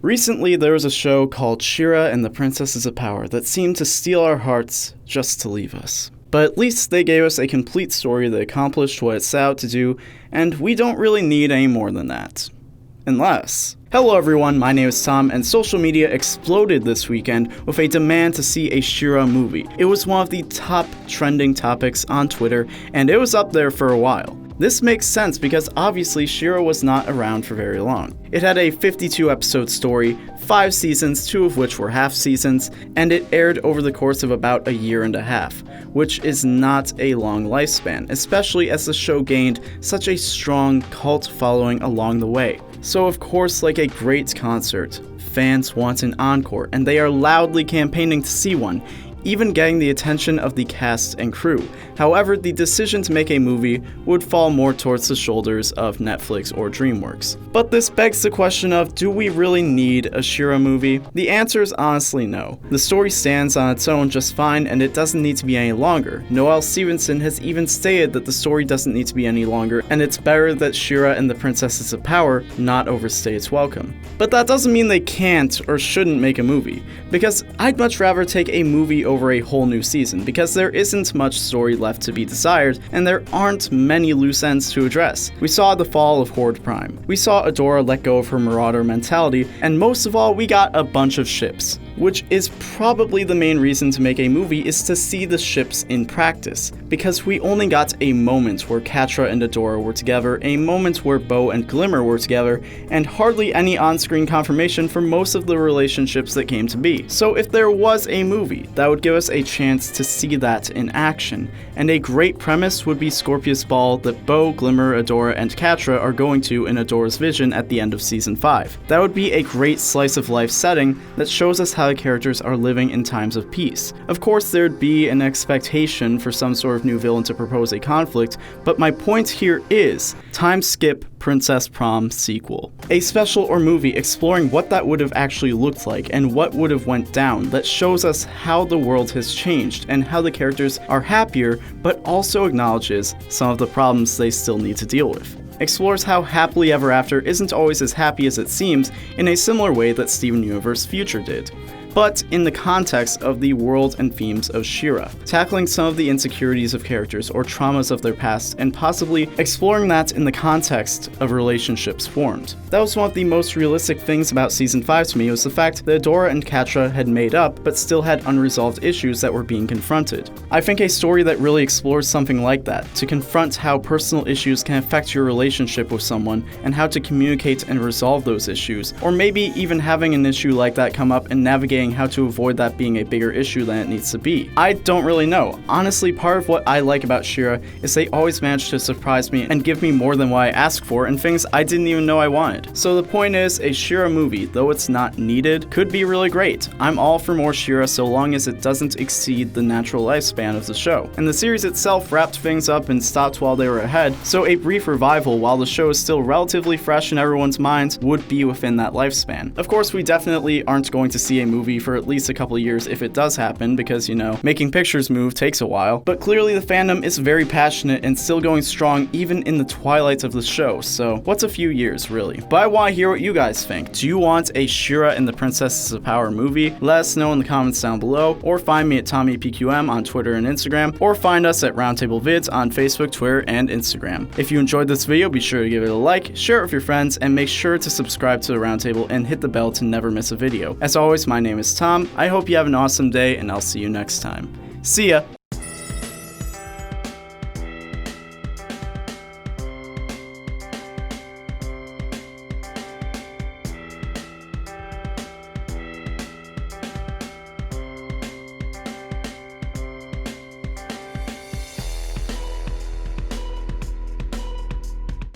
Recently, there was a show called She-Ra and the Princesses of Power that seemed to steal our hearts just to leave us. But at least they gave us a complete story that accomplished what it set out to do, and we don't really need any more than that. Unless... Hello everyone, my name is Tom, and social media exploded this weekend with a demand to see a She-Ra movie. It was one of the top trending topics on Twitter, and it was up there for a while. This makes sense because obviously She-Ra was not around for very long. It had a 52 episode story, 5 seasons, 2 of which were half seasons, and it aired over the course of about a year and a half, which is not a long lifespan, especially as the show gained such a strong cult following along the way. So of course, like a great concert, fans want an encore, and they are loudly campaigning to see one, even getting the attention of the cast and crew. However, the decision to make a movie would fall more towards the shoulders of Netflix or DreamWorks. But this begs the question of, do we really need a She-Ra movie? The answer is honestly no. The story stands on its own just fine, and it doesn't need to be any longer. Noelle Stevenson has even stated that the story doesn't need to be any longer, and it's better that She-Ra and the Princesses of Power not overstay its welcome. But that doesn't mean they can't or shouldn't make a movie, because I'd much rather take a movie over a whole new season, because there isn't much story left to be desired, and there aren't many loose ends to address. We saw the fall of Horde Prime. We saw Adora let go of her marauder mentality, and most of all, we got a bunch of ships. Which is probably the main reason to make a movie, is to see the ships in practice. Because we only got a moment where Catra and Adora were together, a moment where Bow and Glimmer were together, and hardly any on-screen confirmation for most of the relationships that came to be. So if there was a movie, that would give us a chance to see that in action. And a great premise would be Scorpius Ball that Bow, Glimmer, Adora, and Catra are going to in Adora's vision at the end of Season 5. That would be a great slice-of-life setting that shows us how the characters are living in times of peace. Of course, there'd be an expectation for some sort of new villain to propose a conflict, but my point here is, time skip Princess Prom sequel. A special or movie exploring what that would have actually looked like and what would have went down, that shows us how the world has changed and how the characters are happier, but also acknowledges some of the problems they still need to deal with. Explores how happily ever after isn't always as happy as it seems, in a similar way that Steven Universe Future did, but in the context of the world and themes of She-Ra, tackling some of the insecurities of characters or traumas of their past, and possibly exploring that in the context of relationships formed. That was one of the most realistic things about Season 5 to me, was the fact that Adora and Catra had made up, but still had unresolved issues that were being confronted. I think a story that really explores something like that, to confront how personal issues can affect your relationship with someone, and how to communicate and resolve those issues, or maybe even having an issue like that come up and navigating how to avoid that being a bigger issue than it needs to be. I don't really know. Honestly, part of what I like about She-Ra is they always manage to surprise me and give me more than what I ask for, and things I didn't even know I wanted. So the point is, a She-Ra movie, though it's not needed, could be really great. I'm all for more She-Ra so long as it doesn't exceed the natural lifespan of the show. And the series itself wrapped things up and stopped while they were ahead, so a brief revival while the show is still relatively fresh in everyone's minds would be within that lifespan. Of course, we definitely aren't going to see a movie for at least a couple of years if it does happen, because, you know, making pictures move takes a while, but clearly the fandom is very passionate and still going strong even in the twilight of the show, so what's a few years, really? But I want to hear what you guys think. Do you want a She-Ra and the Princesses of Power movie? Let us know in the comments down below, or find me at TommyPQM on Twitter and Instagram, or find us at Roundtable Vids on Facebook, Twitter, and Instagram. If you enjoyed this video, be sure to give it a like, share it with your friends, and make sure to subscribe to the Roundtable and hit the bell to never miss a video. As always, my name is Tom. I hope you have an awesome day, and I'll see you next time. See ya!